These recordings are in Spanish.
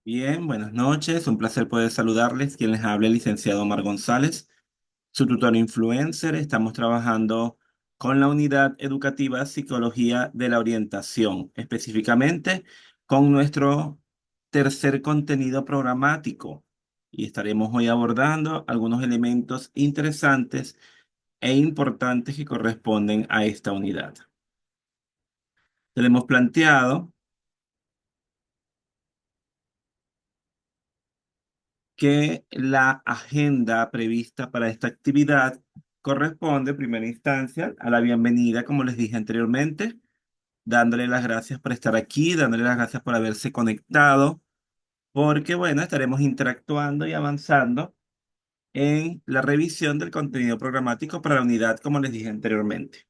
Bien, buenas noches. Un placer poder saludarles. Quien les habla el licenciado Omar González, su tutor influencer. Estamos trabajando con la unidad educativa Psicología de la Orientación, específicamente con nuestro tercer contenido programático. Y estaremos hoy abordando algunos elementos interesantes e importantes que corresponden a esta unidad. Tenemos planteado que la agenda prevista para esta actividad corresponde en primera instancia a la bienvenida, como les dije anteriormente, dándole las gracias por estar aquí, dándole las gracias por haberse conectado, porque bueno, estaremos interactuando y avanzando en la revisión del contenido programático para la unidad, como les dije anteriormente.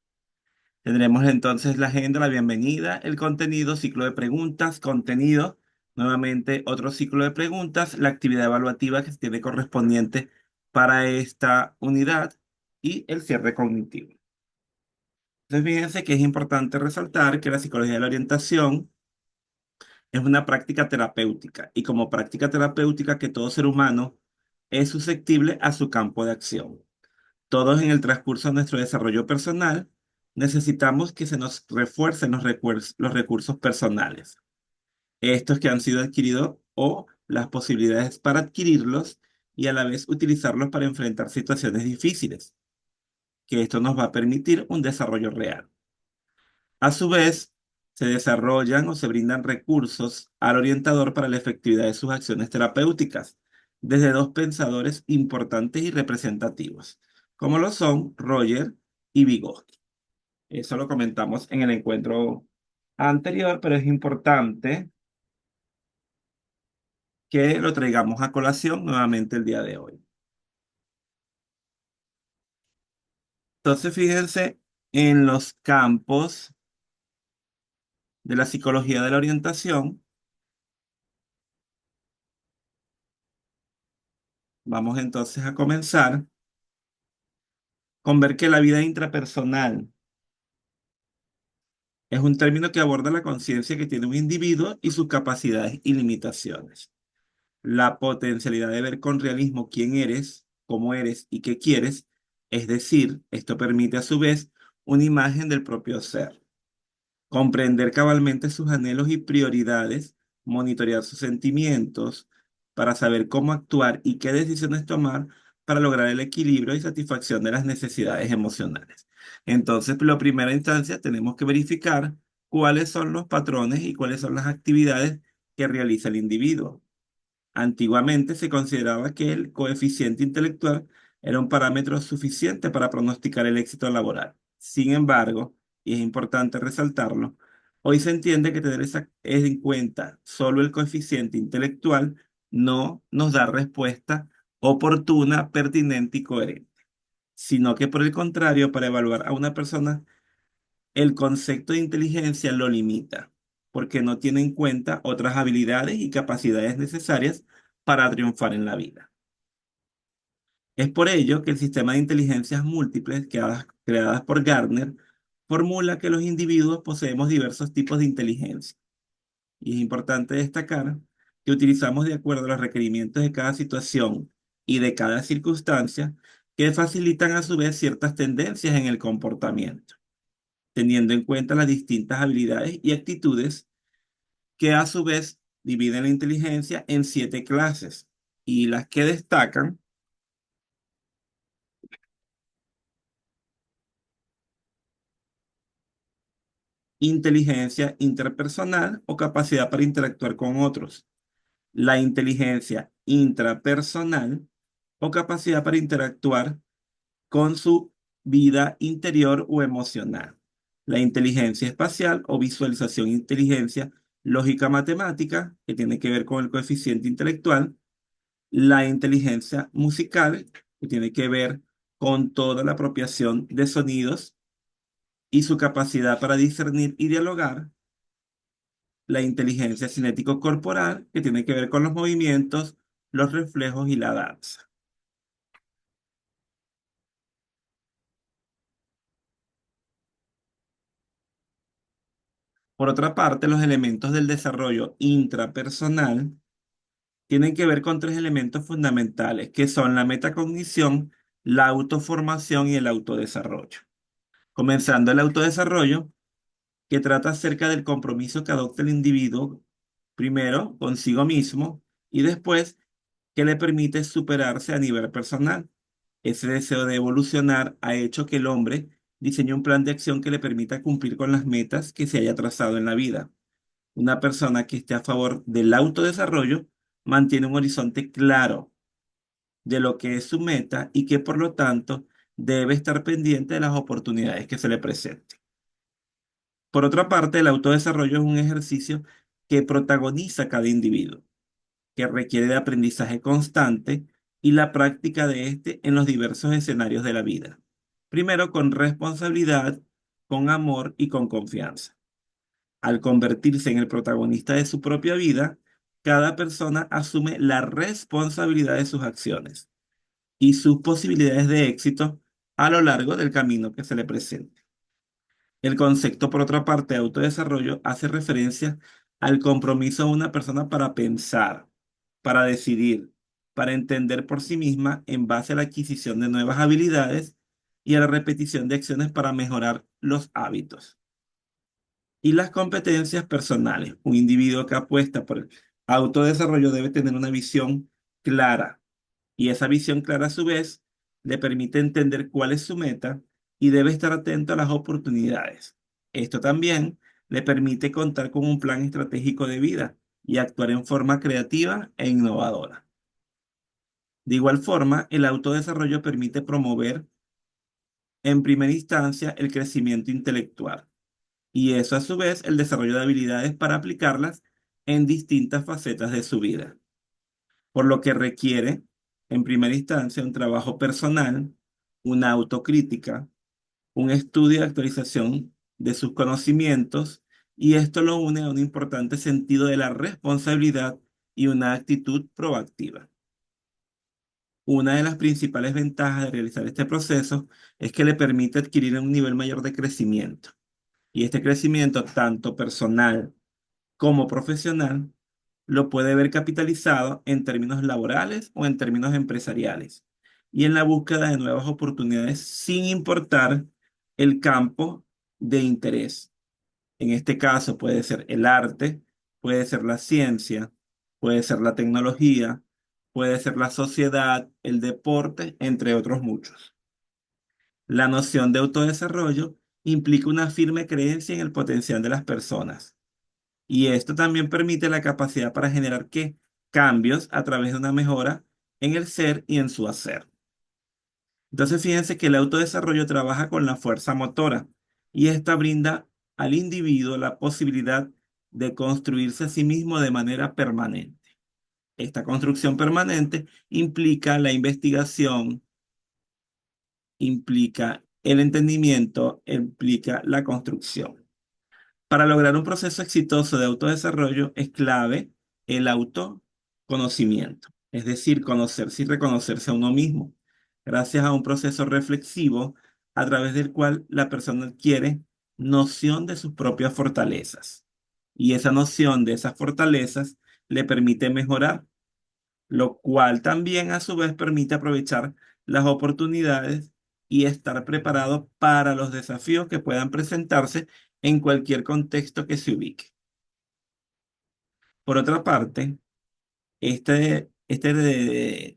Tendremos entonces la agenda, la bienvenida, el contenido, ciclo de preguntas, contenido, nuevamente otro ciclo de preguntas, la actividad evaluativa que se tiene correspondiente para esta unidad y el cierre cognitivo. Entonces, fíjense que es importante resaltar que la psicología de la orientación es una práctica terapéutica y como práctica terapéutica que todo ser humano es susceptible a su campo de acción. Todos en el transcurso de nuestro desarrollo personal necesitamos que se nos refuercen los recursos personales, estos que han sido adquiridos o las posibilidades para adquirirlos y a la vez utilizarlos para enfrentar situaciones difíciles, que esto nos va a permitir un desarrollo real. A su vez, se desarrollan o se brindan recursos al orientador para la efectividad de sus acciones terapéuticas, desde dos pensadores importantes y representativos, como lo son Roger y Vygotsky. Eso lo comentamos en el encuentro anterior, pero es importante que lo traigamos a colación nuevamente el día de hoy. Entonces, fíjense en los campos de la psicología de la orientación. Vamos entonces a comenzar con ver que la vida intrapersonal es un término que aborda la conciencia que tiene un individuo y sus capacidades y limitaciones. La potencialidad de ver con realismo quién eres, cómo eres y qué quieres, es decir, esto permite a su vez una imagen del propio ser. Comprender cabalmente sus anhelos y prioridades, monitorear sus sentimientos para saber cómo actuar y qué decisiones tomar para lograr el equilibrio y satisfacción de las necesidades emocionales. Entonces, la primera instancia tenemos que verificar cuáles son los patrones y cuáles son las actividades que realiza el individuo. Antiguamente se consideraba que el coeficiente intelectual era un parámetro suficiente para pronosticar el éxito laboral. Sin embargo, y es importante resaltarlo, hoy se entiende que tener en cuenta solo el coeficiente intelectual no nos da respuesta oportuna, pertinente y coherente, sino que por el contrario, para evaluar a una persona, el concepto de inteligencia lo limita, porque no tiene en cuenta otras habilidades y capacidades necesarias para triunfar en la vida. Es por ello que el sistema de inteligencias múltiples creadas por Gardner formula que los individuos poseemos diversos tipos de inteligencia. Y es importante destacar que utilizamos de acuerdo a los requerimientos de cada situación y de cada circunstancia que facilitan a su vez ciertas tendencias en el comportamiento, teniendo en cuenta las distintas habilidades y actitudes que a su vez dividen la inteligencia en siete clases y las que destacan: inteligencia interpersonal o capacidad para interactuar con otros, la inteligencia intrapersonal o capacidad para interactuar con su vida interior o emocional, la inteligencia espacial o visualización, inteligencia lógica matemática, que tiene que ver con el coeficiente intelectual, la inteligencia musical, que tiene que ver con toda la apropiación de sonidos y su capacidad para discernir y dialogar, la inteligencia cinético-corporal, que tiene que ver con los movimientos, los reflejos y la danza. Por otra parte, los elementos del desarrollo intrapersonal tienen que ver con tres elementos fundamentales, que son la metacognición, la autoformación y el autodesarrollo. Comenzando el autodesarrollo, que trata acerca del compromiso que adopta el individuo, primero consigo mismo y después que le permite superarse a nivel personal. Ese deseo de evolucionar ha hecho que el hombre diseñe un plan de acción que le permita cumplir con las metas que se haya trazado en la vida. Una persona que esté a favor del autodesarrollo mantiene un horizonte claro de lo que es su meta y que por lo tanto debe estar pendiente de las oportunidades que se le presenten. Por otra parte, el autodesarrollo es un ejercicio que protagoniza cada individuo, que requiere de aprendizaje constante y la práctica de este en los diversos escenarios de la vida. Primero, con responsabilidad, con amor y con confianza. Al convertirse en el protagonista de su propia vida, cada persona asume la responsabilidad de sus acciones y sus posibilidades de éxito a lo largo del camino que se le presente. El concepto, por otra parte, de autodesarrollo hace referencia al compromiso de una persona para pensar, para decidir, para entender por sí misma en base a la adquisición de nuevas habilidades y a la repetición de acciones para mejorar los hábitos y las competencias personales. Un individuo que apuesta por el autodesarrollo debe tener una visión clara y esa visión clara a su vez le permite entender cuál es su meta y debe estar atento a las oportunidades. Esto también le permite contar con un plan estratégico de vida y actuar en forma creativa e innovadora. De igual forma, el autodesarrollo permite promover en primera instancia el crecimiento intelectual y eso a su vez el desarrollo de habilidades para aplicarlas en distintas facetas de su vida, por lo que requiere, en primera instancia, un trabajo personal, una autocrítica, un estudio y actualización de sus conocimientos, y esto lo une a un importante sentido de la responsabilidad y una actitud proactiva. Una de las principales ventajas de realizar este proceso es que le permite adquirir un nivel mayor de crecimiento, y este crecimiento, tanto personal como profesional, lo puede ver capitalizado en términos laborales o en términos empresariales y en la búsqueda de nuevas oportunidades sin importar el campo de interés. En este caso puede ser el arte, puede ser la ciencia, puede ser la tecnología, puede ser la sociedad, el deporte, entre otros muchos. La noción de autodesarrollo implica una firme creencia en el potencial de las personas y esto también permite la capacidad para generar ¿qué? Cambios a través de una mejora en el ser y en su hacer. Entonces, fíjense que el autodesarrollo trabaja con la fuerza motora y esta brinda al individuo la posibilidad de construirse a sí mismo de manera permanente. Esta construcción permanente implica la investigación, implica el entendimiento, implica la construcción. Para lograr un proceso exitoso de autodesarrollo es clave el autoconocimiento, es decir, conocerse y reconocerse a uno mismo, gracias a un proceso reflexivo a través del cual la persona adquiere noción de sus propias fortalezas. Y esa noción de esas fortalezas le permite mejorar, lo cual también a su vez permite aprovechar las oportunidades y estar preparado para los desafíos que puedan presentarse en cualquier contexto que se ubique. Por otra parte,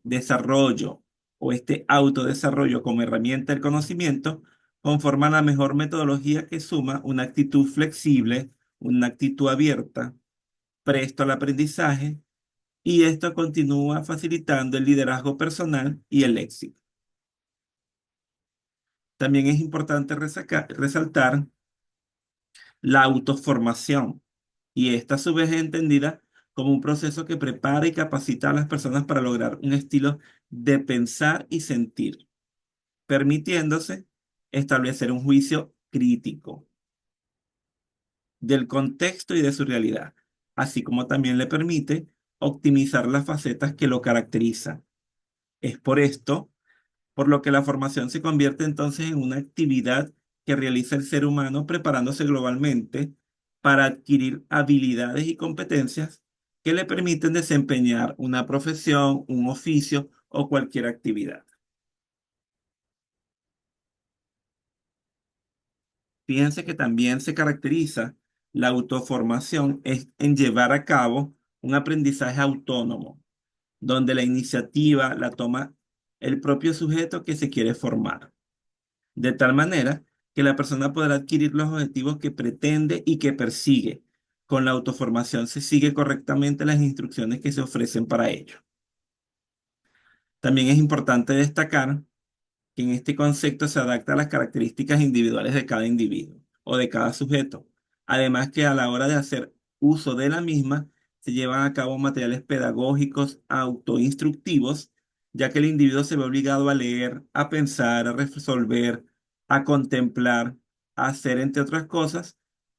desarrollo o este autodesarrollo como herramienta del conocimiento conforma la mejor metodología que suma una actitud flexible, una actitud abierta, presto al aprendizaje, y esto continúa facilitando el liderazgo personal y el éxito. También es importante resaltar la autoformación, y esta a su vez es entendida como un proceso que prepara y capacita a las personas para lograr un estilo de pensar y sentir, permitiéndose establecer un juicio crítico del contexto y de su realidad, así como también le permite optimizar las facetas que lo caracterizan. Es por esto por lo que la formación se convierte entonces en una actividad que realiza el ser humano preparándose globalmente para adquirir habilidades y competencias que le permiten desempeñar una profesión, un oficio o cualquier actividad. Fíjense que también se caracteriza la autoformación en llevar a cabo un aprendizaje autónomo, donde la iniciativa la toma el propio sujeto que se quiere formar, de tal manera que la persona podrá adquirir los objetivos que pretende y que persigue. Con la autoformación se sigue correctamente las instrucciones que se ofrecen para ello. También es importante destacar que en este concepto se adapta a las características individuales de cada individuo o de cada sujeto. Además que a la hora de hacer uso de la misma, se llevan a cabo materiales pedagógicos autoinstructivos, ya que el individuo se ve obligado a leer, a pensar, a resolver, a contemplar, a hacer, entre otras cosas,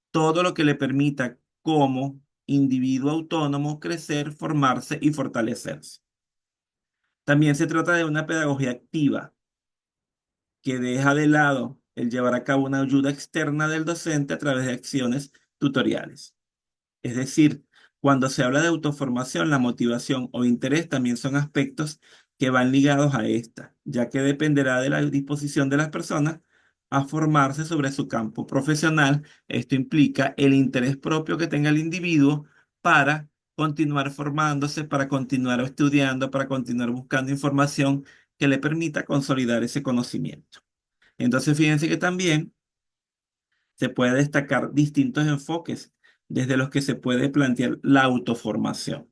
todo lo que le permita como individuo autónomo crecer, formarse y fortalecerse. También se trata de una pedagogía activa que deja de lado el llevar a cabo una ayuda externa del docente a través de acciones tutoriales. Es decir, cuando se habla de autoformación, la motivación o interés también son aspectos que van ligados a esta, ya que dependerá de la disposición de las personas a formarse sobre su campo profesional. Esto implica el interés propio que tenga el individuo para continuar formándose, para continuar estudiando, para continuar buscando información que le permita consolidar ese conocimiento. Entonces, fíjense que también se puede destacar distintos enfoques desde los que se puede plantear la autoformación.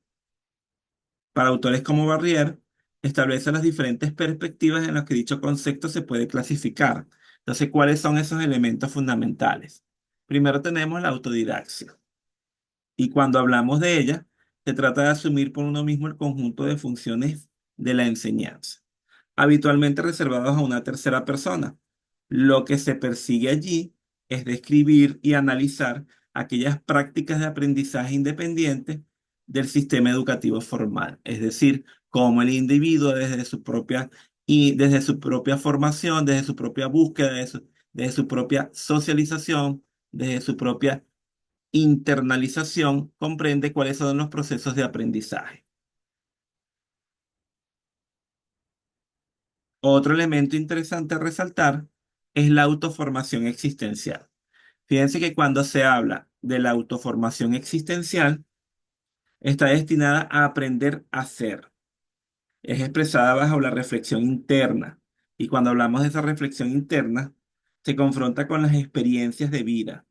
Para autores como Barrier, establece las diferentes perspectivas en las que dicho concepto se puede clasificar. Entonces, ¿cuáles son esos elementos fundamentales? Primero tenemos la autodidaxia. Y cuando hablamos de ella, se trata de asumir por uno mismo el conjunto de funciones de la enseñanza, habitualmente reservados a una tercera persona. Lo que se persigue allí es describir y analizar aquellas prácticas de aprendizaje independiente del sistema educativo formal, es decir, cómo el individuo desde su propia formación, desde su propia búsqueda, desde su propia socialización, desde su propia internalización, comprende cuáles son los procesos de aprendizaje. Otro elemento interesante a resaltar es la autoformación existencial. Fíjense que cuando se habla de la autoformación existencial, está destinada a aprender a ser. Es expresada bajo la reflexión interna. Y cuando hablamos de esa reflexión interna, se confronta con las experiencias de vida.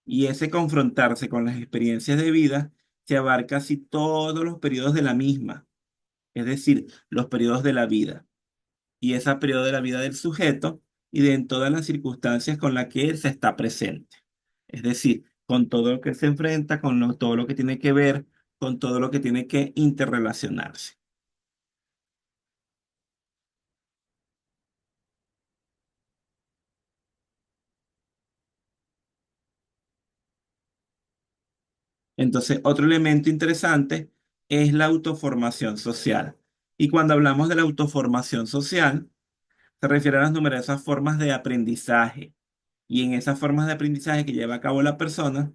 Y ese confrontarse con las experiencias de vida se abarca así todos los periodos de la misma, es decir, los periodos de la vida. Y ese periodo de la vida del sujeto y de en todas las circunstancias con las que él se está presente. Es decir, con todo lo que se enfrenta, todo lo que tiene que ver, con todo lo que tiene que interrelacionarse. Entonces, otro elemento interesante es la autoformación social. Y cuando hablamos de la autoformación social, se refiere a las numerosas formas de aprendizaje. Y en esas formas de aprendizaje que lleva a cabo la persona,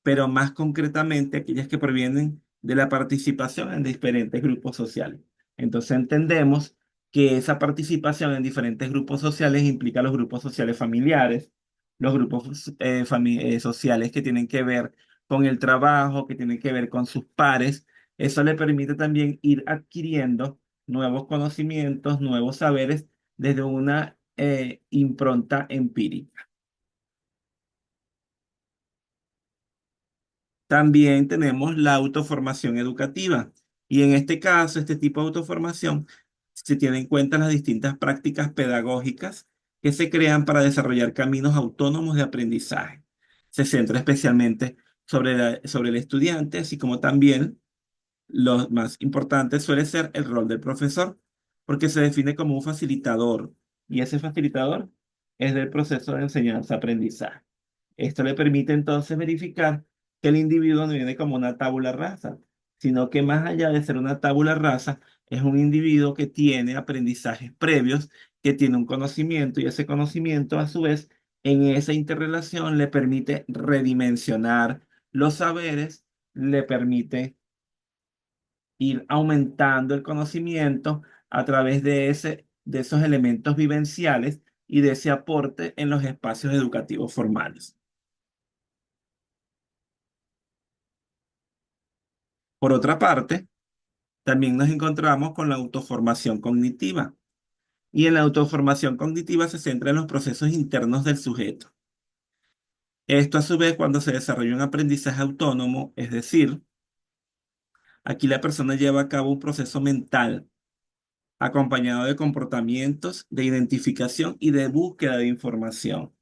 pero más concretamente aquellas que provienen de la participación en diferentes grupos sociales. Entonces entendemos que esa participación en diferentes grupos sociales implica los grupos sociales familiares, los grupos sociales que tienen que ver con el trabajo, que tienen que ver con sus pares. Eso le permite también ir adquiriendo nuevos conocimientos, nuevos saberes desde una impronta empírica. También tenemos la autoformación educativa y en este caso, este tipo de autoformación se tiene en cuenta las distintas prácticas pedagógicas que se crean para desarrollar caminos autónomos de aprendizaje. Se centra especialmente sobre el estudiante, así como también lo más importante suele ser el rol del profesor, porque se define como un facilitador y ese facilitador es del proceso de enseñanza-aprendizaje. Esto le permite entonces verificar que el individuo no viene como una tabula rasa, sino que más allá de ser una tabula rasa, es un individuo que tiene aprendizajes previos, que tiene un conocimiento y ese conocimiento a su vez en esa interrelación le permite redimensionar los saberes, le permite ir aumentando el conocimiento a través de esos elementos vivenciales y de ese aporte en los espacios educativos formales. Por otra parte, también nos encontramos con la autoformación cognitiva. Y en la autoformación cognitiva se centra en los procesos internos del sujeto. Esto a su vez cuando se desarrolla un aprendizaje autónomo, es decir, aquí la persona lleva a cabo un proceso mental acompañado de comportamientos, de identificación y de búsqueda de información.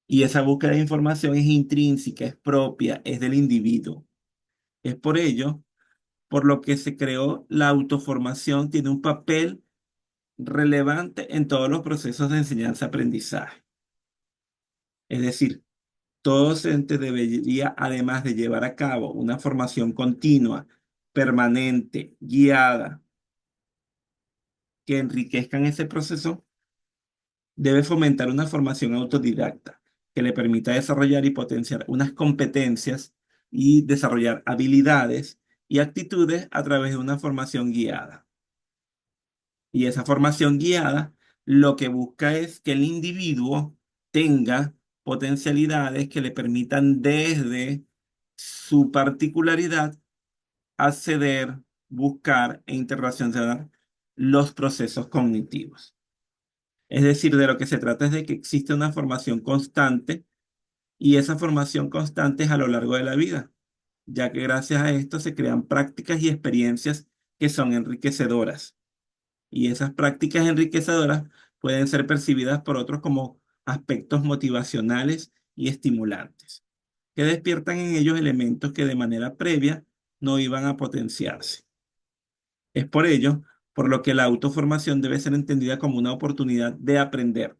Y esa búsqueda de información es intrínseca, es propia, es del individuo. Es por ello, por lo que se creó la autoformación, tiene un papel relevante en todos los procesos de enseñanza-aprendizaje. Es decir, todo docente debería, además de llevar a cabo una formación continua, permanente, guiada, que enriquezcan ese proceso, debe fomentar una formación autodidacta que le permita desarrollar y potenciar unas competencias y desarrollar habilidades y actitudes a través de una formación guiada. Y esa formación guiada lo que busca es que el individuo tenga potencialidades que le permitan desde su particularidad acceder, buscar e interrelacionar los procesos cognitivos. Es decir, de lo que se trata es de que existe una formación constante y esa formación constante es a lo largo de la vida, ya que gracias a esto se crean prácticas y experiencias que son enriquecedoras. Y esas prácticas enriquecedoras pueden ser percibidas por otros como aspectos motivacionales y estimulantes, que despiertan en ellos elementos que de manera previa no iban a potenciarse. Es por ello por lo que la autoformación debe ser entendida como una oportunidad de aprender,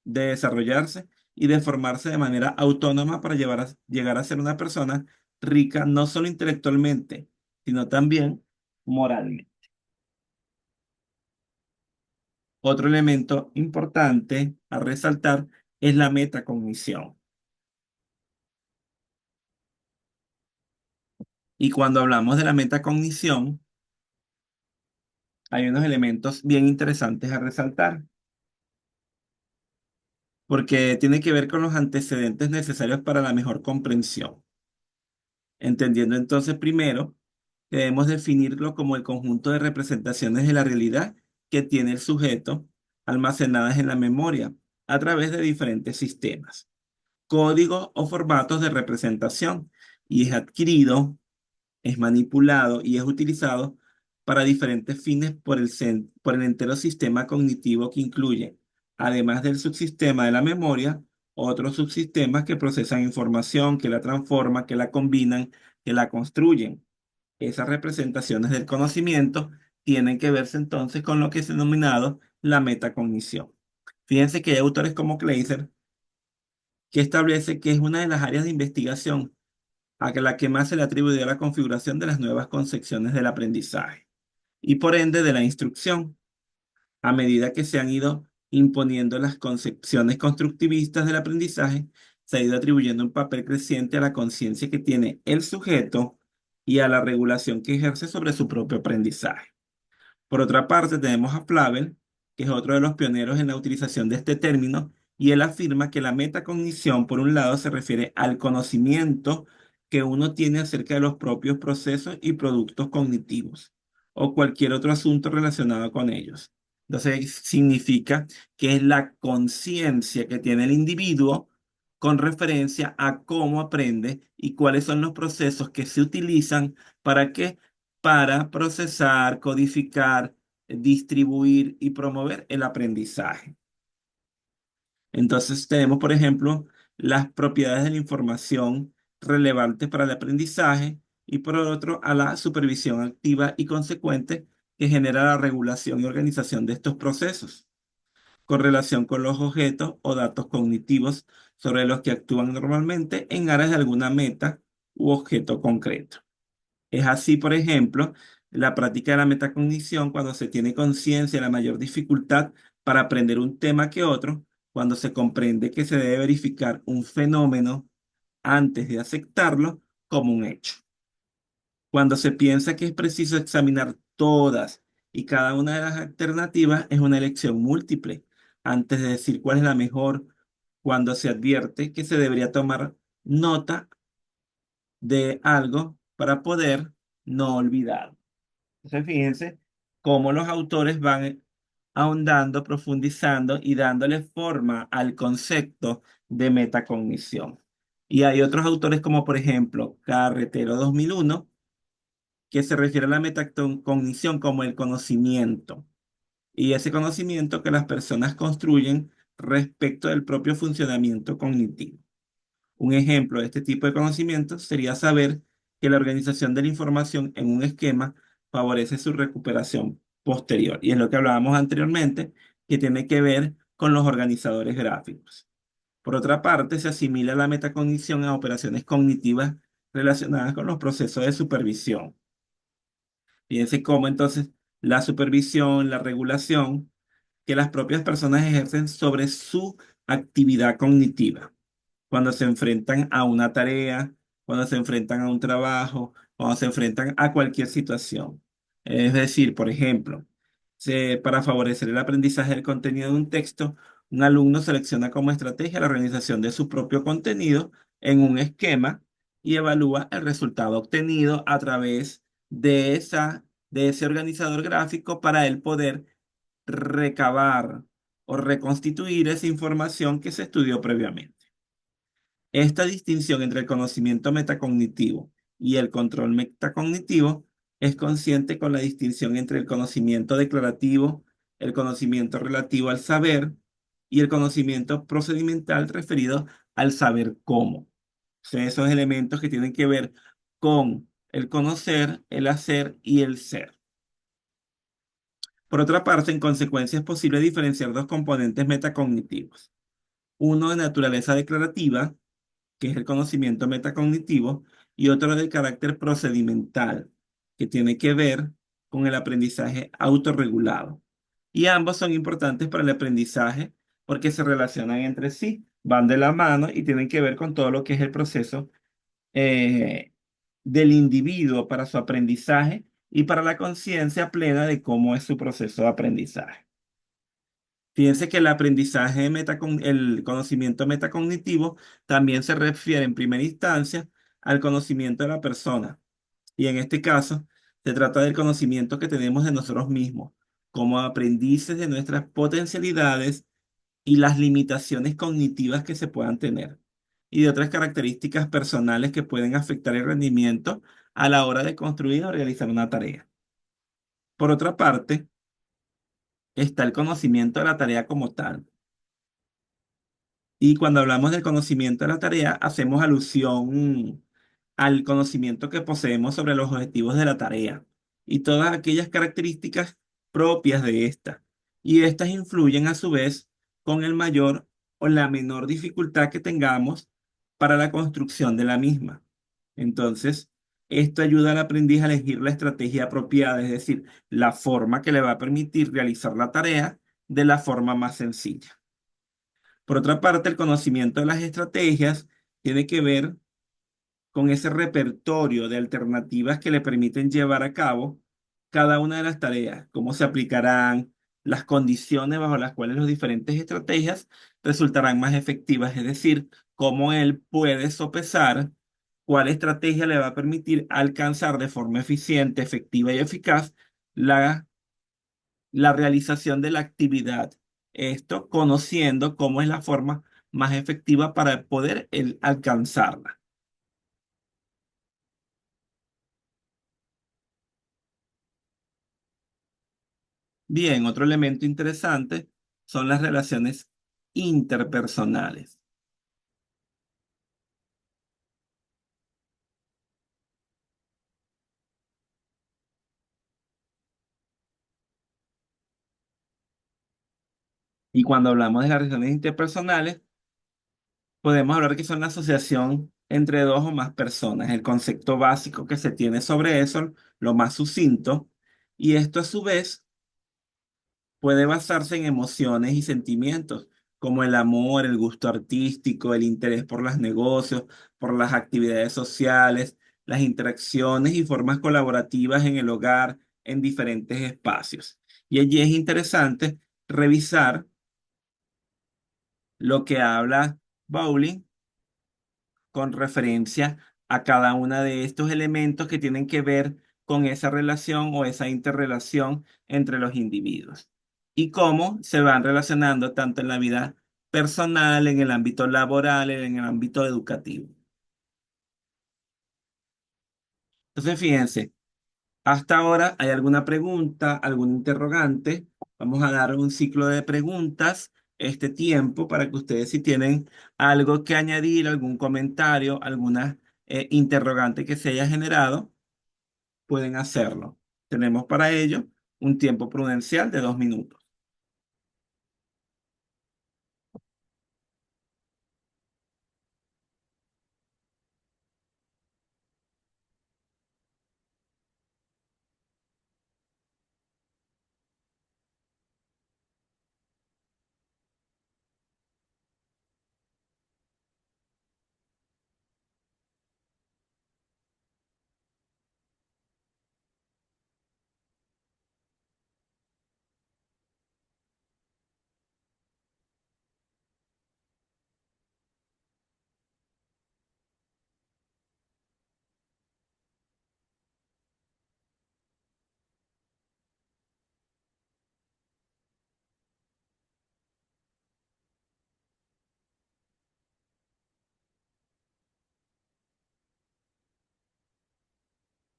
de desarrollarse y de formarse de manera autónoma para llegar a ser una persona rica no solo intelectualmente, sino también moralmente. Otro elemento importante a resaltar es la metacognición. Y cuando hablamos de la metacognición, hay unos elementos bien interesantes a resaltar, porque tiene que ver con los antecedentes necesarios para la mejor comprensión. Entendiendo entonces primero que debemos definirlo como el conjunto de representaciones de la realidad que tiene el sujeto almacenadas en la memoria a través de diferentes sistemas, códigos o formatos de representación, y es adquirido, es manipulado y es utilizado para diferentes fines por el entero sistema cognitivo que incluye, además del subsistema de la memoria, otros subsistemas que procesan información, que la transforman, que la combinan, que la construyen. Esas representaciones del conocimiento tienen que verse entonces con lo que es denominado la metacognición. Fíjense que hay autores como Kleiser que establece que es una de las áreas de investigación a la que más se le atribuye la configuración de las nuevas concepciones del aprendizaje y por ende de la instrucción, a medida que se han ido imponiendo las concepciones constructivistas del aprendizaje, se ha ido atribuyendo un papel creciente a la conciencia que tiene el sujeto y a la regulación que ejerce sobre su propio aprendizaje. Por otra parte, tenemos a Flavel, que es otro de los pioneros en la utilización de este término, y él afirma que la metacognición, por un lado, se refiere al conocimiento que uno tiene acerca de los propios procesos y productos cognitivos, o cualquier otro asunto relacionado con ellos. Entonces, significa que es la conciencia que tiene el individuo con referencia a cómo aprende y cuáles son los procesos que se utilizan para que para procesar, codificar, distribuir y promover el aprendizaje. Entonces tenemos, por ejemplo, las propiedades de la información relevantes para el aprendizaje y por otro, a la supervisión activa y consecuente que genera la regulación y organización de estos procesos, con relación con los objetos o datos cognitivos sobre los que actúan normalmente en aras de alguna meta u objeto concreto. Es así, por ejemplo, la práctica de la metacognición cuando se tiene conciencia de la mayor dificultad para aprender un tema que otro, cuando se comprende que se debe verificar un fenómeno antes de aceptarlo como un hecho. Cuando se piensa que es preciso examinar todas y cada una de las alternativas, es una elección múltiple. Antes de decir cuál es la mejor, cuando se advierte que se debería tomar nota de algo para poder no olvidar. Entonces, fíjense cómo los autores van ahondando, profundizando y dándole forma al concepto de metacognición. Y hay otros autores como por ejemplo Carretero 2001 que se refiere a la metacognición como el conocimiento. Y ese conocimiento que las personas construyen respecto del propio funcionamiento cognitivo. Un ejemplo de este tipo de conocimiento sería saber que la organización de la información en un esquema favorece su recuperación posterior. Y es lo que hablábamos anteriormente, que tiene que ver con los organizadores gráficos. Por otra parte, se asimila la metacognición a operaciones cognitivas relacionadas con los procesos de supervisión. Fíjense cómo entonces la supervisión, la regulación que las propias personas ejercen sobre su actividad cognitiva cuando se enfrentan a una tarea, cuando se enfrentan a un trabajo, cuando se enfrentan a cualquier situación. Es decir, por ejemplo, para favorecer el aprendizaje del contenido de un texto, un alumno selecciona como estrategia la organización de su propio contenido en un esquema y evalúa el resultado obtenido a través de ese organizador gráfico para él poder recabar o reconstituir esa información que se estudió previamente. Esta distinción entre el conocimiento metacognitivo y el control metacognitivo es consciente con la distinción entre el conocimiento declarativo, el conocimiento relativo al saber y el conocimiento procedimental referido al saber cómo. O sea, esos elementos que tienen que ver con el conocer, el hacer y el ser. Por otra parte, en consecuencia, es posible diferenciar dos componentes metacognitivos. Uno de naturaleza declarativa, que es el conocimiento metacognitivo, y otro de carácter procedimental, que tiene que ver con el aprendizaje autorregulado. Y ambos son importantes para el aprendizaje porque se relacionan entre sí, van de la mano y tienen que ver con todo lo que es el proceso eh, del individuo para su aprendizaje y para la conciencia plena de cómo es su proceso de aprendizaje. Fíjense que el aprendizaje el conocimiento metacognitivo también se refiere en primera instancia al conocimiento de la persona. Y en este caso, se trata del conocimiento que tenemos de nosotros mismos, como aprendices de nuestras potencialidades y las limitaciones cognitivas que se puedan tener, y de otras características personales que pueden afectar el rendimiento a la hora de construir o realizar una tarea. Por otra parte, está el conocimiento de la tarea como tal. Y cuando hablamos del conocimiento de la tarea, hacemos alusión al conocimiento que poseemos sobre los objetivos de la tarea y todas aquellas características propias de esta. Y estas influyen a su vez con el mayor o la menor dificultad que tengamos para la construcción de la misma. Entonces, esto ayuda al aprendiz a elegir la estrategia apropiada, es decir, la forma que le va a permitir realizar la tarea de la forma más sencilla. Por otra parte, el conocimiento de las estrategias tiene que ver con ese repertorio de alternativas que le permiten llevar a cabo cada una de las tareas, cómo se aplicarán, las condiciones bajo las cuales las diferentes estrategias resultarán más efectivas, es decir, cómo él puede sopesar cuál estrategia le va a permitir alcanzar de forma eficiente, efectiva y eficaz la la realización de la actividad. Esto conociendo cómo es la forma más efectiva para poder alcanzarla. Bien, otro elemento interesante son las relaciones interpersonales. Y cuando hablamos de las relaciones interpersonales, podemos hablar que son la asociación entre dos o más personas, el concepto básico que se tiene sobre eso, lo más sucinto, y esto a su vez puede basarse en emociones y sentimientos, como el amor, el gusto artístico, el interés por los negocios, por las actividades sociales, las interacciones y formas colaborativas en el hogar, en diferentes espacios. Y allí es interesante revisar lo que habla Bowling con referencia a cada uno de estos elementos que tienen que ver con esa relación o esa interrelación entre los individuos y cómo se van relacionando tanto en la vida personal, en el ámbito laboral, en el ámbito educativo. Entonces, fíjense, hasta ahora hay alguna pregunta, algún interrogante. Vamos a dar un ciclo de preguntas este tiempo para que ustedes si tienen algo que añadir, algún comentario, alguna interrogante que se haya generado, pueden hacerlo. Tenemos para ello un tiempo prudencial de 2 minutos.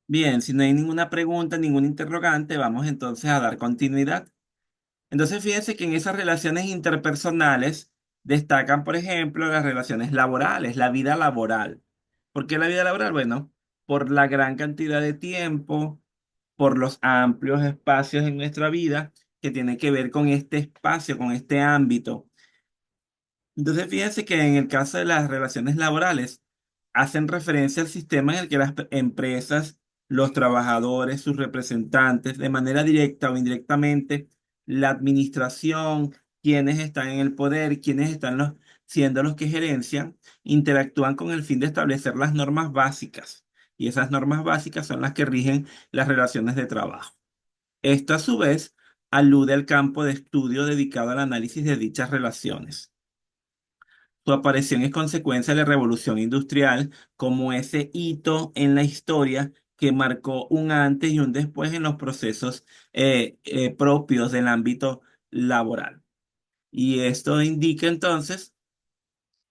Bien, si no hay ninguna pregunta, ningún interrogante, vamos entonces a dar continuidad. Entonces, fíjense que en esas relaciones interpersonales destacan, por ejemplo, las relaciones laborales, la vida laboral. ¿Por qué la vida laboral? Bueno, por la gran cantidad de tiempo, por los amplios espacios en nuestra vida que tiene que ver con este espacio, con este ámbito. Entonces, fíjense que en el caso de las relaciones laborales, hacen referencia al sistema en el que las empresas, los trabajadores, sus representantes, de manera directa o indirectamente, la administración, quienes están en el poder, quienes están siendo los que gerencian, interactúan con el fin de establecer las normas básicas. Y esas normas básicas son las que rigen las relaciones de trabajo. Esto, a su vez, alude al campo de estudio dedicado al análisis de dichas relaciones. Su aparición es consecuencia de la revolución industrial como ese hito en la historia que marcó un antes y un después en los procesos propios del ámbito laboral. Y esto indica entonces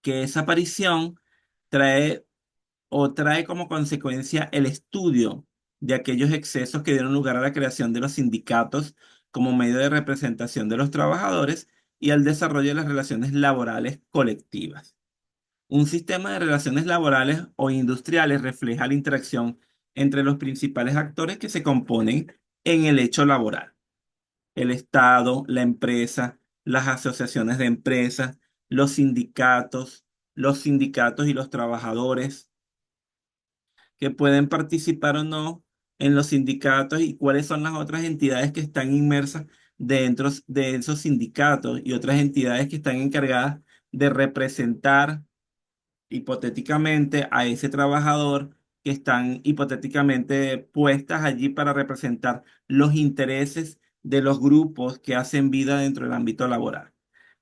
que esa aparición trae trae como consecuencia el estudio de aquellos excesos que dieron lugar a la creación de los sindicatos como medio de representación de los trabajadores y al desarrollo de las relaciones laborales colectivas. Un sistema de relaciones laborales o industriales refleja la interacción entre los principales actores que se componen en el hecho laboral: el Estado, la empresa, las asociaciones de empresas, los sindicatos y los trabajadores que pueden participar o no en los sindicatos y cuáles son las otras entidades que están inmersas dentro de esos sindicatos y otras entidades que están encargadas de representar hipotéticamente a ese trabajador, que están hipotéticamente puestas allí para representar los intereses de los grupos que hacen vida dentro del ámbito laboral.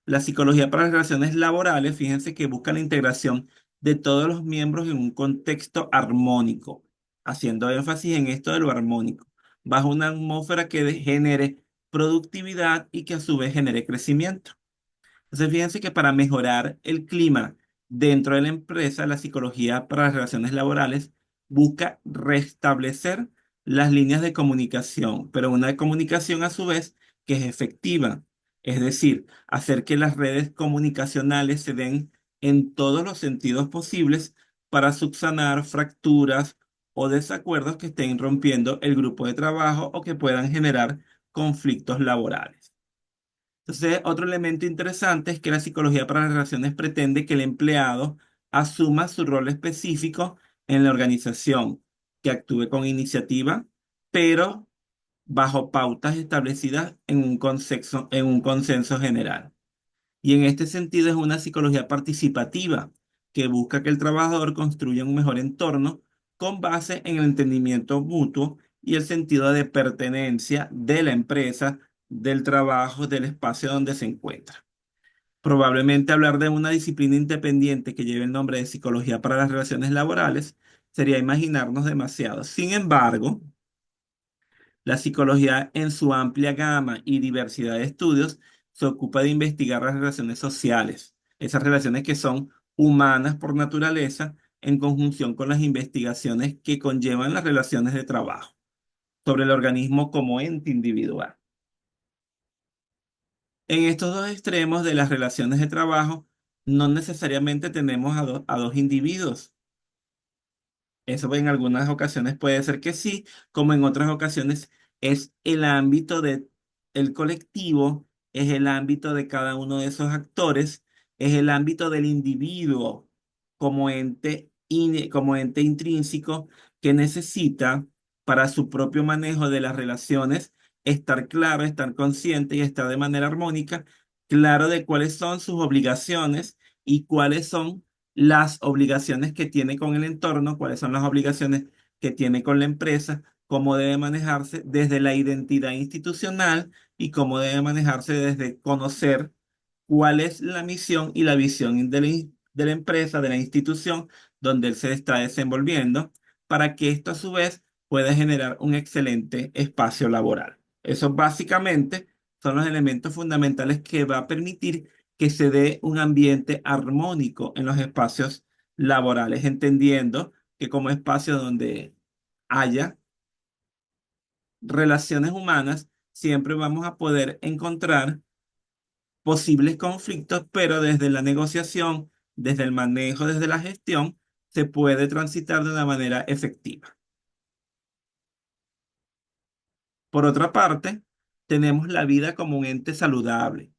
La psicología para las relaciones laborales, fíjense que busca la integración de todos los miembros en un contexto armónico, haciendo énfasis en esto de lo armónico, bajo una atmósfera que genere productividad y que a su vez genere crecimiento. Entonces, fíjense que para mejorar el clima dentro de la empresa, la psicología para las relaciones laborales busca restablecer las líneas de comunicación, pero una comunicación a su vez que es efectiva, es decir, hacer que las redes comunicacionales se den en todos los sentidos posibles para subsanar fracturas o desacuerdos que estén rompiendo el grupo de trabajo o que puedan generar conflictos laborales. Entonces, otro elemento interesante es que la psicología para las relaciones pretende que el empleado asuma su rol específico en la organización, que actúe con iniciativa, pero bajo pautas establecidas en un consenso general. Y en este sentido es una psicología participativa que busca que el trabajador construya un mejor entorno con base en el entendimiento mutuo y el sentido de pertenencia de la empresa, del trabajo, del espacio donde se encuentra. Probablemente hablar de una disciplina independiente que lleve el nombre de psicología para las relaciones laborales sería imaginarnos demasiado. Sin embargo, la psicología en su amplia gama y diversidad de estudios se ocupa de investigar las relaciones sociales, esas relaciones que son humanas por naturaleza, en conjunción con las investigaciones que conllevan las relaciones de trabajo sobre el organismo como ente individual. En estos dos extremos de las relaciones de trabajo, no necesariamente tenemos a dos individuos. Eso en algunas ocasiones puede ser que sí, como en otras ocasiones es el ámbito de el colectivo, es el ámbito de cada uno de esos actores, es el ámbito del individuo como ente, como ente intrínseco que necesita para su propio manejo de las relaciones estar claro, estar consciente y estar de manera armónica, claro de cuáles son sus obligaciones y cuáles son las obligaciones que tiene con el entorno, cuáles son las obligaciones que tiene con la empresa, cómo debe manejarse desde la identidad institucional y cómo debe manejarse desde conocer cuál es la misión y la visión de la empresa, de la institución donde él se está desenvolviendo, para que esto a su vez pueda generar un excelente espacio laboral. Eso básicamente son los elementos fundamentales que va a permitir que se dé un ambiente armónico en los espacios laborales, entendiendo que como espacio donde haya relaciones humanas, siempre vamos a poder encontrar posibles conflictos, pero desde la negociación, desde el manejo, desde la gestión, se puede transitar de una manera efectiva. Por otra parte, tenemos la vida como un ente saludable.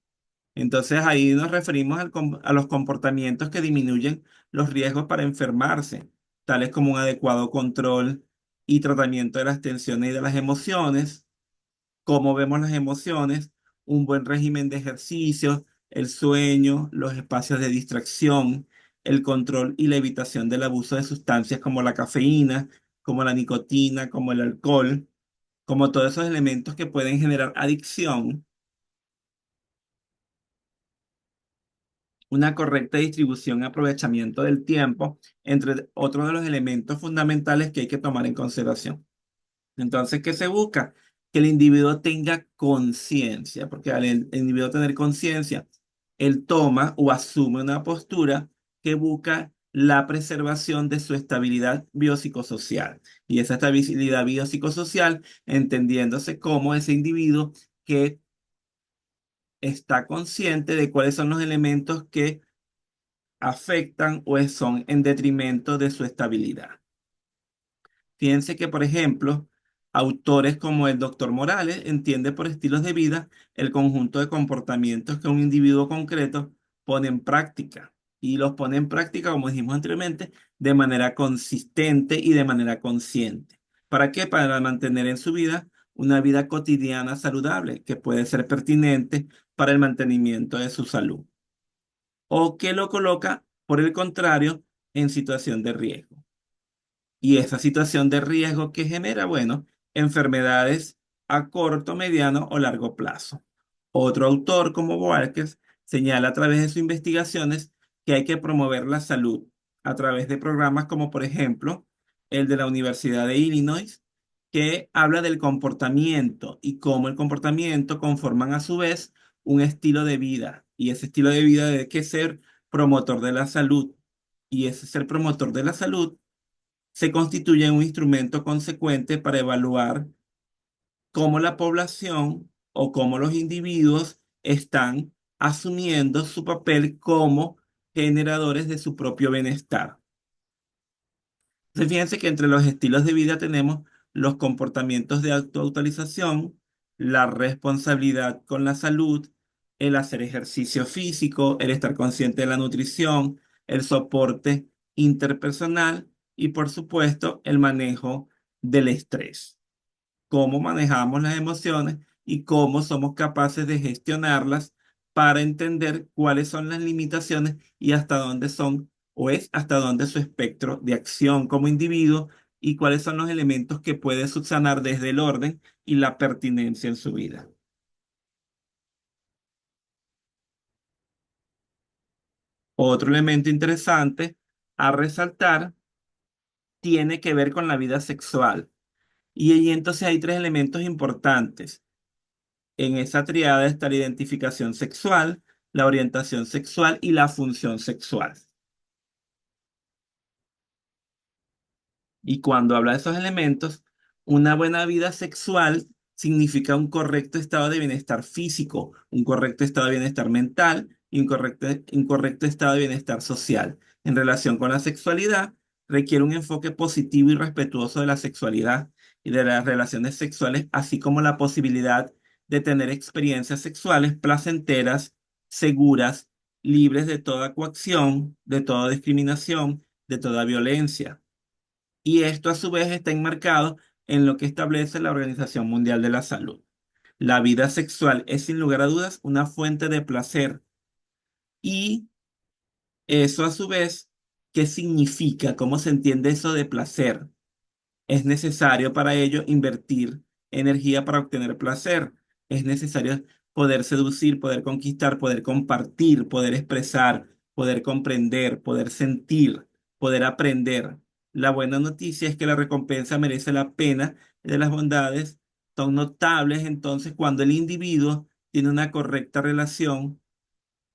Entonces ahí nos referimos a los comportamientos que disminuyen los riesgos para enfermarse, tales como un adecuado control y tratamiento de las tensiones y de las emociones, cómo vemos las emociones, un buen régimen de ejercicios, el sueño, los espacios de distracción, el control y la evitación del abuso de sustancias como la cafeína, como la nicotina, como el alcohol, como todos esos elementos que pueden generar adicción. Una correcta distribución y aprovechamiento del tiempo, entre otros de los elementos fundamentales que hay que tomar en consideración. Entonces, ¿qué se busca? Que el individuo tenga conciencia, porque al el individuo tener conciencia, él toma o asume una postura que busca la preservación de su estabilidad biopsicosocial. Y esa estabilidad biopsicosocial, entendiéndose como ese individuo que está consciente de cuáles son los elementos que afectan o son en detrimento de su estabilidad. Fíjense que, por ejemplo, autores como el doctor Morales entiende por estilos de vida el conjunto de comportamientos que un individuo concreto pone en práctica y los pone en práctica, como dijimos anteriormente, de manera consistente y de manera consciente. ¿Para qué? Para mantener en su vida una vida cotidiana saludable que puede ser pertinente para el mantenimiento de su salud o que lo coloca, por el contrario, en situación de riesgo. Y esa situación de riesgo que genera, bueno, enfermedades a corto, mediano o largo plazo. Otro autor como Boarques señala a través de sus investigaciones que hay que promover la salud a través de programas como por ejemplo el de la Universidad de Illinois, que habla del comportamiento y cómo el comportamiento conforman a su vez un estilo de vida. Y ese estilo de vida debe que ser promotor de la salud. Y ese ser promotor de la salud se constituye un instrumento consecuente para evaluar cómo la población o cómo los individuos están asumiendo su papel como generadores de su propio bienestar. Entonces, fíjense que entre los estilos de vida tenemos los comportamientos de autoautorización, la responsabilidad con la salud, el hacer ejercicio físico, el estar consciente de la nutrición, el soporte interpersonal y, por supuesto, el manejo del estrés. Cómo manejamos las emociones y cómo somos capaces de gestionarlas para entender cuáles son las limitaciones y hasta dónde son o es hasta dónde su espectro de acción como individuo y cuáles son los elementos que puede subsanar desde el orden y la pertinencia en su vida. Otro elemento interesante a resaltar tiene que ver con la vida sexual. Y ahí entonces hay tres elementos importantes. En esa triada está la identificación sexual, la orientación sexual y la función sexual. Y cuando habla de esos elementos, una buena vida sexual significa un correcto estado de bienestar físico, un correcto estado de bienestar mental y un correcto estado de bienestar social. En relación con la sexualidad, requiere un enfoque positivo y respetuoso de la sexualidad y de las relaciones sexuales, así como la posibilidad de tener experiencias sexuales placenteras, seguras, libres de toda coacción, de toda discriminación, de toda violencia. Y esto a su vez está enmarcado en lo que establece la Organización Mundial de la Salud. La vida sexual es sin lugar a dudas una fuente de placer y eso a su vez, ¿qué significa? ¿Cómo se entiende eso de placer? Es necesario para ello invertir energía para obtener placer. Es necesario poder seducir, poder conquistar, poder compartir, poder expresar, poder comprender, poder sentir, poder aprender. La buena noticia es que la recompensa merece la pena y de las bondades son notables entonces cuando el individuo tiene una correcta relación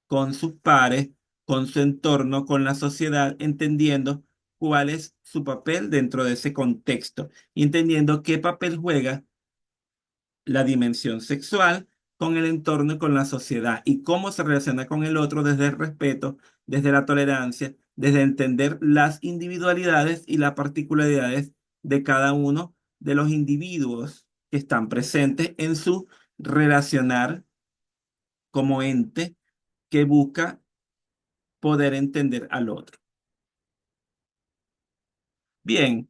con sus pares, con su entorno, con la sociedad, entendiendo cuál es su papel dentro de ese contexto y entendiendo qué papel juega la dimensión sexual con el entorno y con la sociedad y cómo se relaciona con el otro desde el respeto, desde la tolerancia, desde entender las individualidades y las particularidades de cada uno de los individuos que están presentes en su relacionar como ente que busca poder entender al otro. Bien,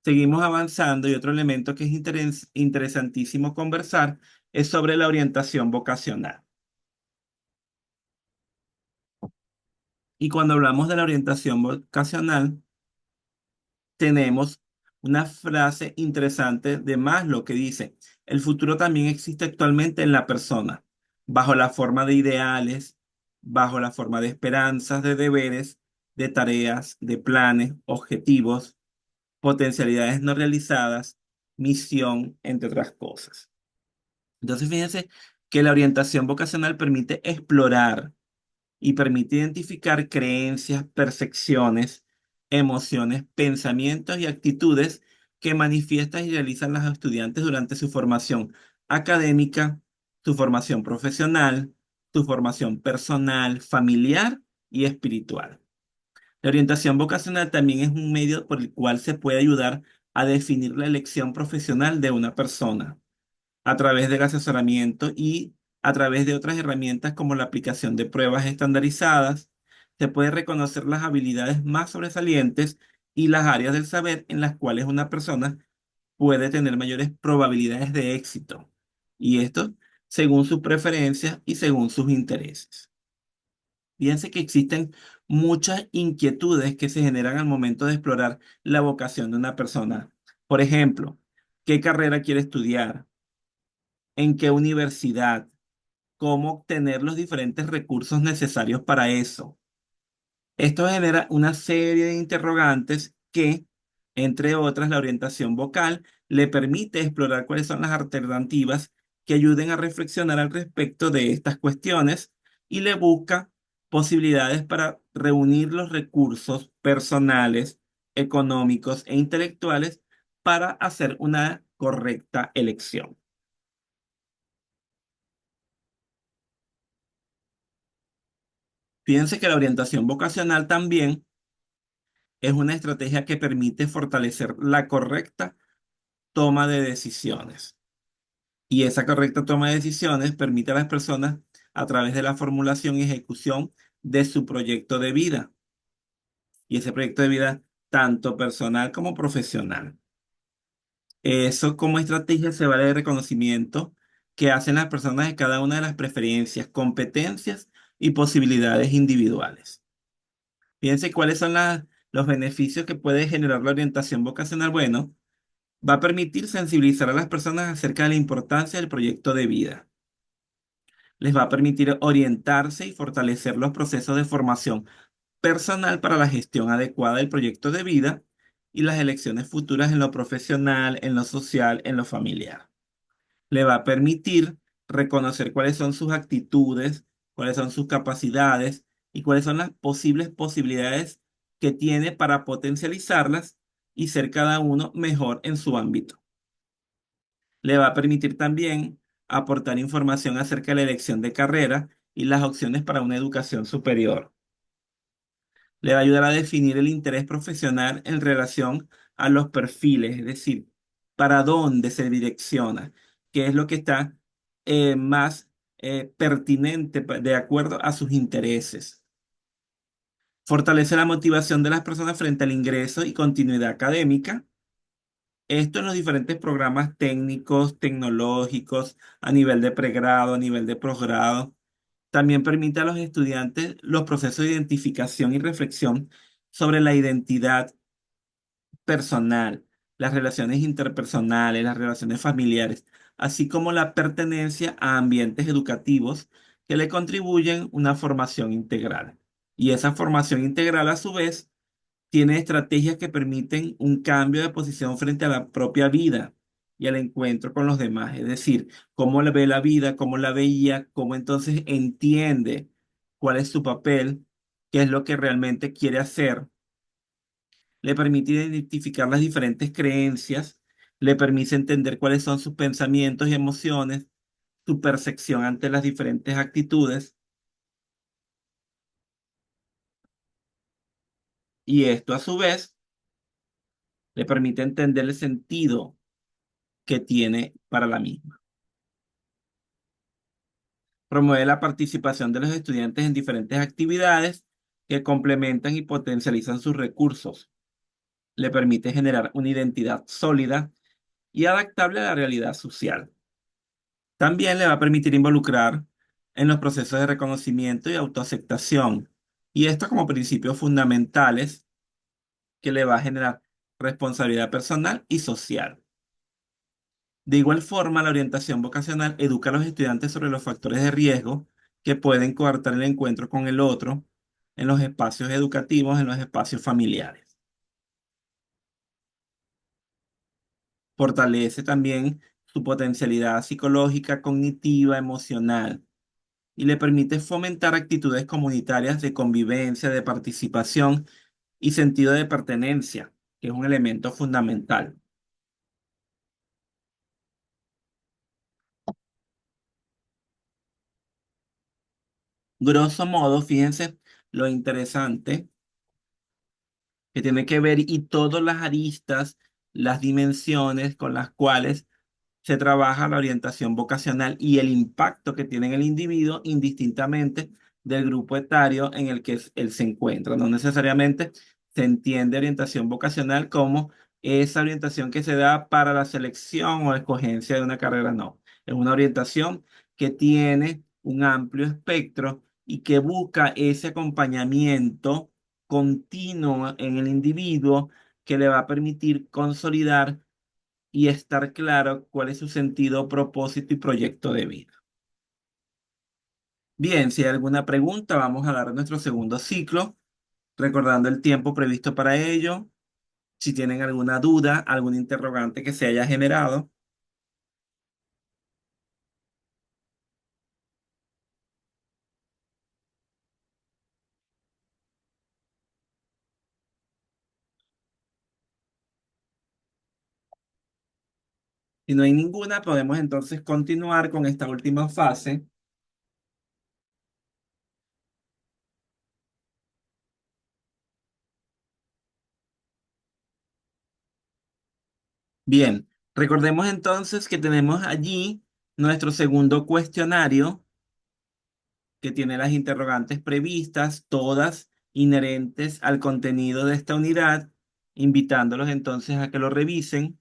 seguimos avanzando y otro elemento que es interesantísimo conversar es sobre la orientación vocacional. Y cuando hablamos de la orientación vocacional, tenemos una frase interesante de Maslow que dice, el futuro también existe actualmente en la persona, bajo la forma de ideales, bajo la forma de esperanzas, de deberes, de tareas, de planes, objetivos potencialidades no realizadas, misión, entre otras cosas. Entonces, fíjense que la orientación vocacional permite explorar y permite identificar creencias, percepciones, emociones, pensamientos y actitudes que manifiestan y realizan los estudiantes durante su formación académica, su formación profesional, su formación personal, familiar y espiritual. La orientación vocacional también es un medio por el cual se puede ayudar a definir la elección profesional de una persona a través del asesoramiento y a través de otras herramientas como la aplicación de pruebas estandarizadas. Se puede reconocer las habilidades más sobresalientes y las áreas del saber en las cuales una persona puede tener mayores probabilidades de éxito. Y esto según sus preferencias y según sus intereses. Fíjense que existen muchas inquietudes que se generan al momento de explorar la vocación de una persona. Por ejemplo, ¿qué carrera quiere estudiar? ¿En qué universidad? ¿Cómo obtener los diferentes recursos necesarios para eso? Esto genera una serie de interrogantes que, entre otras, la orientación vocal le permite explorar cuáles son las alternativas que ayuden a reflexionar al respecto de estas cuestiones y le busca posibilidades para reunir los recursos personales, económicos e intelectuales para hacer una correcta elección. Fíjense que la orientación vocacional también es una estrategia que permite fortalecer la correcta toma de decisiones. Y esa correcta toma de decisiones permite a las personas, a través de la formulación y ejecución de su proyecto de vida. Y ese proyecto de vida, tanto personal como profesional. Eso como estrategia se vale de reconocimiento que hacen las personas de cada una de las preferencias, competencias y posibilidades individuales. Fíjense cuáles son los beneficios que puede generar la orientación vocacional, bueno, va a permitir sensibilizar a las personas acerca de la importancia del proyecto de vida. Les va a permitir orientarse y fortalecer los procesos de formación personal para la gestión adecuada del proyecto de vida y las elecciones futuras en lo profesional, en lo social, en lo familiar. Le va a permitir reconocer cuáles son sus actitudes, cuáles son sus capacidades y cuáles son las posibles posibilidades que tiene para potencializarlas y ser cada uno mejor en su ámbito. Le va a permitir también aportar información acerca de la elección de carrera y las opciones para una educación superior. Le va a ayudar a definir el interés profesional en relación a los perfiles, es decir, para dónde se direcciona, qué es lo que está más pertinente de acuerdo a sus intereses. Fortalece la motivación de las personas frente al ingreso y continuidad académica. Esto en los diferentes programas técnicos, tecnológicos, a nivel de pregrado, a nivel de posgrado. También permite a los estudiantes los procesos de identificación y reflexión sobre la identidad personal, las relaciones interpersonales, las relaciones familiares, así como la pertenencia a ambientes educativos que le contribuyen una formación integral. Y esa formación integral, a su vez, tiene estrategias que permiten un cambio de posición frente a la propia vida y al encuentro con los demás. Es decir, cómo le ve la vida, cómo la veía, cómo entonces entiende cuál es su papel, qué es lo que realmente quiere hacer. Le permite identificar las diferentes creencias, le permite entender cuáles son sus pensamientos y emociones, su percepción ante las diferentes actitudes. Y esto a su vez le permite entender el sentido que tiene para la misma. Promueve la participación de los estudiantes en diferentes actividades que complementan y potencializan sus recursos. Le permite generar una identidad sólida y adaptable a la realidad social. También le va a permitir involucrar en los procesos de reconocimiento y autoaceptación. Y esto como principios fundamentales que le va a generar responsabilidad personal y social. De igual forma, la orientación vocacional educa a los estudiantes sobre los factores de riesgo que pueden coartar el encuentro con el otro en los espacios educativos, en los espacios familiares. Fortalece también su potencialidad psicológica, cognitiva, emocional y le permite fomentar actitudes comunitarias de convivencia, de participación y sentido de pertenencia, que es un elemento fundamental. Grosso modo, fíjense lo interesante que tiene que ver y todas las aristas, las dimensiones con las cuales se trabaja la orientación vocacional y el impacto que tiene en el individuo indistintamente del grupo etario en el que él se encuentra. No necesariamente se entiende orientación vocacional como esa orientación que se da para la selección o escogencia de una carrera, no. Es una orientación que tiene un amplio espectro y que busca ese acompañamiento continuo en el individuo que le va a permitir consolidar y estar claro cuál es su sentido, propósito y proyecto de vida. Bien, si hay alguna pregunta, vamos a dar nuestro segundo ciclo, recordando el tiempo previsto para ello. Si tienen alguna duda, algún interrogante que se haya generado. Si no hay ninguna, podemos entonces continuar con esta última fase. Bien, recordemos entonces que tenemos allí nuestro segundo cuestionario que tiene las interrogantes previstas, todas inherentes al contenido de esta unidad, invitándolos entonces a que lo revisen.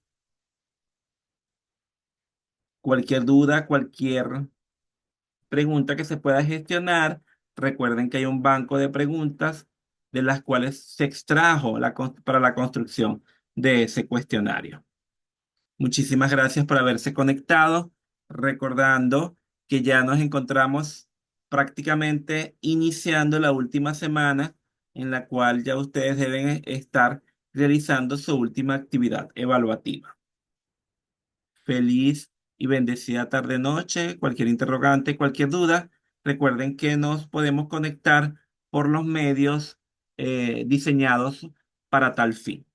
Cualquier duda, cualquier pregunta que se pueda gestionar, recuerden que hay un banco de preguntas de las cuales se extrajo para la construcción de ese cuestionario. Muchísimas gracias por haberse conectado, recordando que ya nos encontramos prácticamente iniciando la última semana en la cual ya ustedes deben estar realizando su última actividad evaluativa. Feliz y bendecida tarde-noche. Cualquier interrogante, cualquier duda, recuerden que nos podemos conectar por los medios diseñados para tal fin.